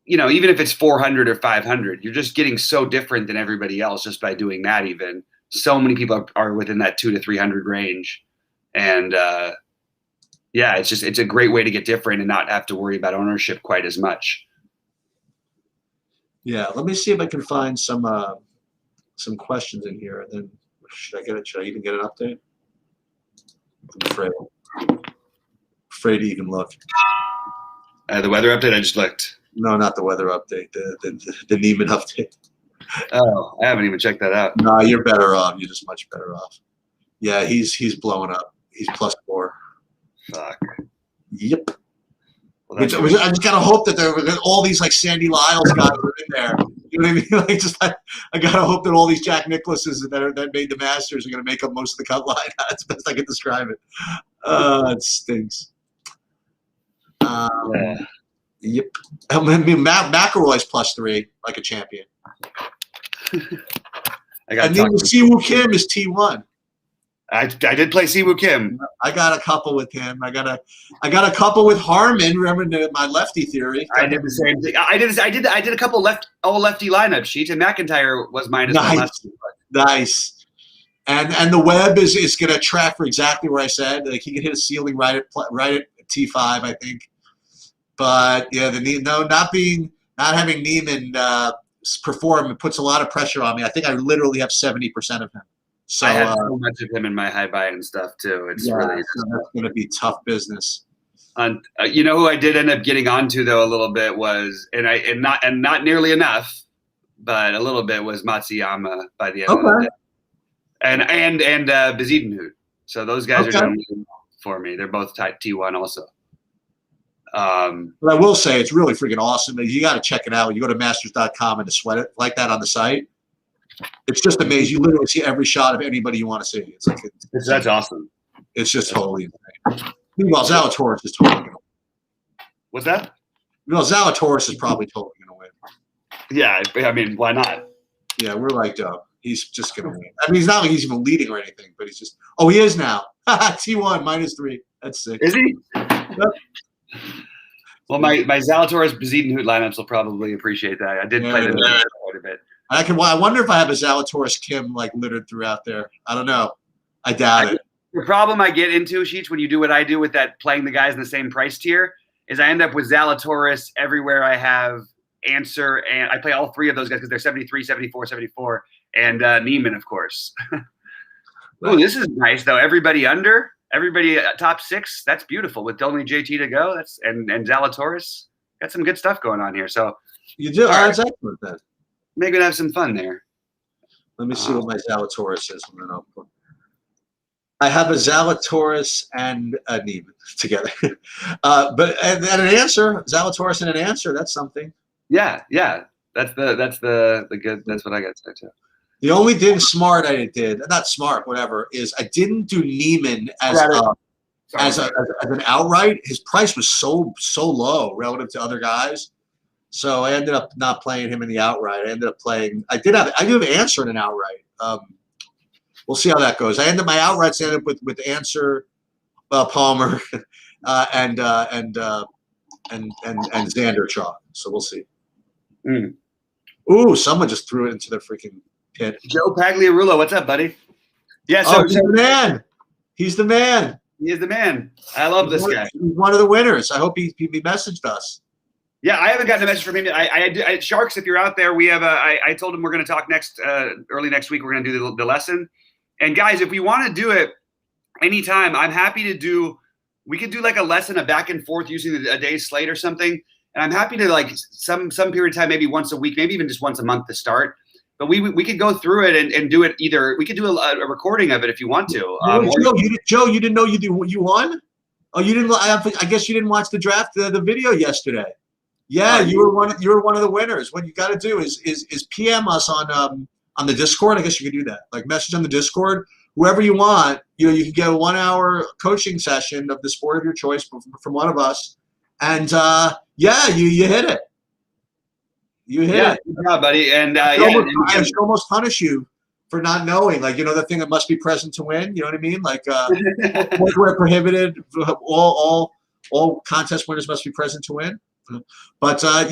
Even if it's 400 or 500, you're just getting so different than everybody else just by doing that. Even so many people are within that 200 to 300 range, and it's a great way to get different and not have to worry about ownership quite as much. Yeah, let me see if I can find some questions in here, and then should I even get an update? I'm afraid to even look. The weather update I just looked. No, not the weather update. The Neiman update. Oh, I haven't even checked that out. No, you're better off. You're just much better off. Yeah, he's blowing up. He's +4. Fuck. Yep. Well, I just gotta hope that there were all these like Sandy Lyles guys are in there. You know what I mean? I gotta hope that all these Jack Nicklauses that made the Masters are gonna make up most of the cut line. That's the best I can describe it. It stinks. Yeah. Yep. I mean, McElroy's +3, like a champion. And then Siwoo Kim is T1. I did play Siwoo Kim. I got a couple with him. I got a couple with Harmon. Remember my lefty theory? I did the same thing. I did a couple all lefty lineup sheets, and McIntyre was -1 lefty. Nice. And the Webb is going to track for exactly where I said. Like he can hit a ceiling right at T5, I think. But yeah, not having Neiman perform, it puts a lot of pressure on me. I think I literally have 70% of him. So I have so much of him in my high buy and stuff too. It's really that's going to be tough business. Who I did end up getting onto though a little bit was, and not nearly enough, but a little bit was Matsuyama by the end of the day, and Bezuidenhout. So those guys are doing for me. They're both T1 also. But I will say it's really freaking awesome. You got to check it out. You go to masters.com and to sweat it like that on the site. It's just amazing. You literally see every shot of anybody you want to see. It's like that's awesome. It's just totally insane. Meanwhile, Zalatoris is totally going to win. What's that? Zalatoris is probably totally going to win. Yeah, I mean, why not? Yeah, we're like, he's just going to win. I mean, he's not like he's even leading or anything, but he's just. Oh, he is now. T1 -3. That's sick. Is he? Yep. Well, my Zalatoris Bezuidenhout lineups will probably appreciate that. I did play them quite a bit. I wonder if I have a Zalatoris Kim like littered throughout there. I don't know. I doubt it. The problem I get into, Sheets, when you do what I do with that playing the guys in the same price tier, is I end up with Zalatoris everywhere I have Answer, and I play all three of those guys because they're 73, 74, 74, and Neiman, of course. Oh, this is nice though. Everybody top 6. That's beautiful with only JT to go. And Zalatoris. Got some good stuff going on here. So you do. That's excellent then. Maybe have some fun there. Let me see what my Zalatoris is. I have a Zalatoris and a Neiman together. But and an answer, Zalatoris and an answer, that's something. Yeah. That's the good. That's what I got to say too. The only thing smart I did, not smart, whatever, is I didn't do Neiman as an outright. His price was so low relative to other guys. So I ended up not playing him in the outright. I ended up playing. I do have Answer in an outright. We'll see how that goes. My outrights ended up with Answer, Palmer, and Xander Shaw. So we'll see. Ooh, someone just threw it into the freaking pit. Joe Pagliarulo, what's up, buddy? Yeah, he's the man. He's the man. He is the man. I love this guy. He's one of the winners. I hope he messaged us. Yeah, I haven't gotten a message from him. I Sharks, if you're out there, we have I told him we're going to talk early next week. We're going to do the lesson. And guys, if we want to do it anytime, I'm happy to do. We could do like a lesson, a back and forth using a day's slate or something. And I'm happy to like some period of time, maybe once a week, maybe even just once a month to start. But we could go through it and do it either. We could do a recording of it if you want to. Joe, you didn't know you won? Oh, you didn't. I guess you didn't watch the draft, the video yesterday. Yeah, you were one of the winners. What you got to do is PM us on the Discord. I guess you could do that. Like message on the Discord, whoever you want. You can get a 1-hour coaching session of the sport of your choice from one of us. And you hit it. You hit it. Good job, buddy. And I should almost punish you for not knowing. Like, the thing that must be present to win. You know what I mean? Like, we're prohibited. All contest winners must be present to win. But all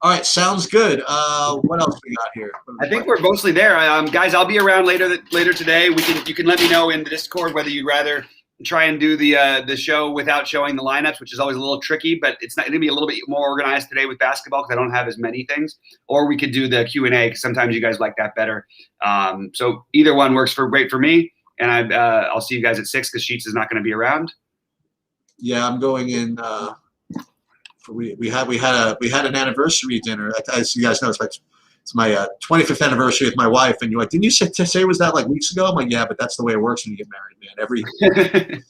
right, sounds good. What else we got here? I think we're mostly there. Guys, I'll be around later today. You can let me know in the Discord whether you'd rather try and do the show without showing the lineups, which is always a little tricky, but it's not going to be a little bit more organized today with basketball because I don't have as many things. Or we could do the Q&A because sometimes you guys like that better. So either one works great for me, and I'll see you guys at 6 because Sheets is not going to be around. Yeah, I'm going in. We had an anniversary dinner. As you guys know, it's my 25th anniversary with my wife, and you're like, didn't you say was that like weeks ago? I'm like, yeah, but that's the way it works when you get married, man. Every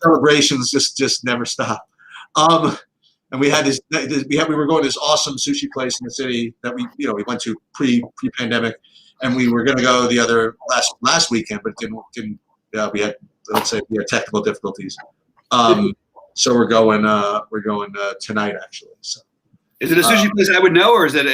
celebrations just never stop. And we had we were going to this awesome sushi place in the city that we went to pre-pandemic, and we were going to go last weekend, but didn't. We had technical difficulties. So we're going tonight actually. So. Is it a sushi place I would know, or is it?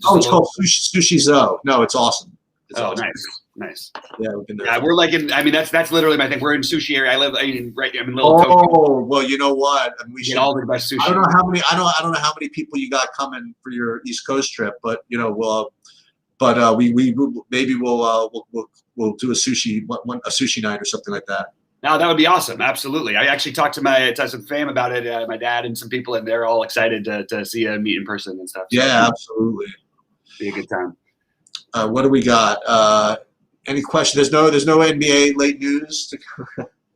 Oh, it's called Sushi Zo. No, it's awesome. It's awesome. Nice. Yeah, we've been there. Yeah, we're like in. I mean, that's literally my thing. We're in sushi area. I'm in Little Tokyo. Oh, well, you know what? We should all the best sushi. I don't know how many. I don't know how many people you got coming for your East Coast trip, but we maybe we'll do a sushi night or something like that. No, that would be awesome. Absolutely. I actually talked to some fam about it, my dad and some people, and they're all excited to see a meet in person and stuff. So yeah, absolutely. Be a good time. What do we got? Any questions? There's no NBA late news.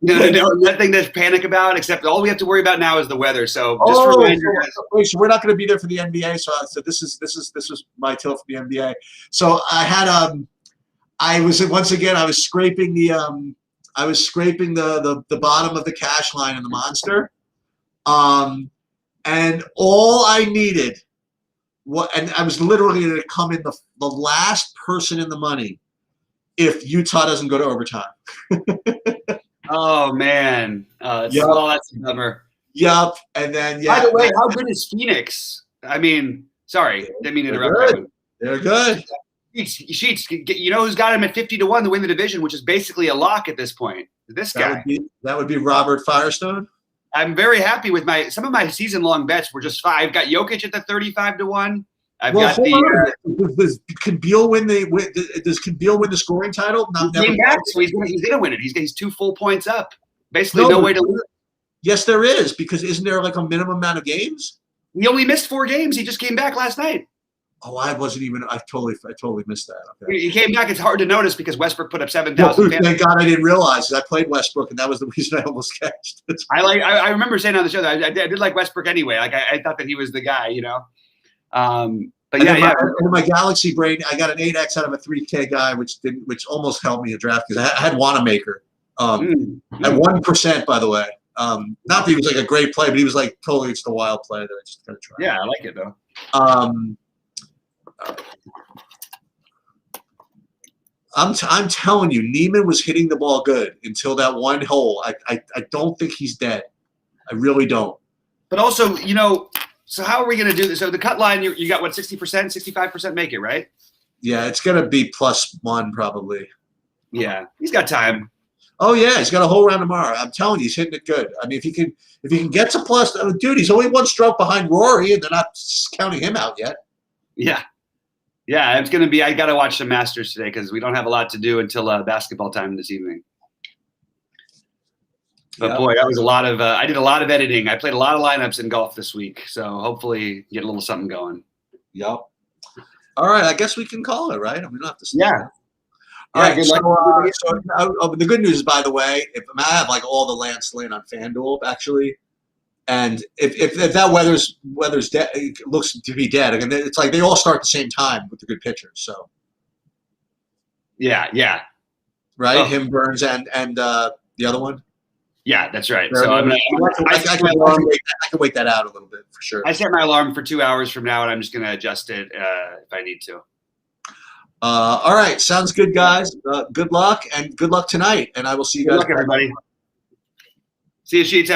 No, nothing to panic about, except all we have to worry about now is the weather. So just remind you guys. So we're not going to be there for the NBA. So this is my tale for the NBA. So I had I was scraping the bottom of the cash line in the Monster, and all I needed, and I was literally going to come in the last person in the money if Utah doesn't go to overtime. Oh man, that's a bummer. Yup, and then By the way, how good is Phoenix? I mean, sorry, didn't mean to interrupt. They're good. Sheets, you know who's got him at 50-1 to win the division, which is basically a lock at this point. This guy. That would be Robert Firestone. I'm very happy with some of my season-long bets were just 5. I've got Jokic at the 35-1. Can Beal win the scoring title? He's going to win it. He's 2 full points up. Basically, no way to lose. Yes, there is, because isn't there like a minimum amount of games? He only missed 4 games. He just came back last night. Oh, I wasn't even. I totally missed that. Okay. He came back. It's hard to notice because Westbrook put up 7,000. Thank God I didn't realize. I played Westbrook, and that was the reason I almost cashed. I remember saying on the show that I did like Westbrook anyway. Like I thought that he was the guy, you know. But yeah. In my Galaxy brain, I got an 8x out of a 3K guy, which almost helped me a draft because I had Wanamaker at 1%, by the way. Not that he was like a great play, but he was like totally just a wild play that I just gotta try. Yeah, I like it though. I'm telling you, Neiman was hitting the ball good until that one hole. I don't think he's dead. I really don't. But also, you know, so how are we going to do this? So the cut line, you got what, 60%, 65% make it, right? Yeah, it's going to be +1 probably. Yeah, he's got time. Oh yeah, he's got a whole round tomorrow. I'm telling you, he's hitting it good. I mean, if he can get to plus, dude, he's only 1 stroke behind Rory, and they're not counting him out yet. Yeah. Yeah, it's going to be – I got to watch some Masters today because we don't have a lot to do until basketball time this evening. But, boy, that was a lot of I did a lot of editing. I played a lot of lineups in golf this week, so hopefully get a little something going. Yep. All right, I guess we can call it, right? I mean, we don't have to stay. Yeah. All right, so the good news is, by the way, I have like all the Lance Lynn on FanDuel, actually. And if that weather's looks to be dead, again, it's like they all start at the same time with the good pitchers. So yeah, right, him, Burns, and the other one. Yeah, that's right. So I can wait that out a little bit for sure. I set my alarm for 2 hours from now, and I'm just going to adjust it if I need to. All right, sounds good, guys. Good luck tonight, and I will see you guys. Good luck, everybody. See you, Sheets.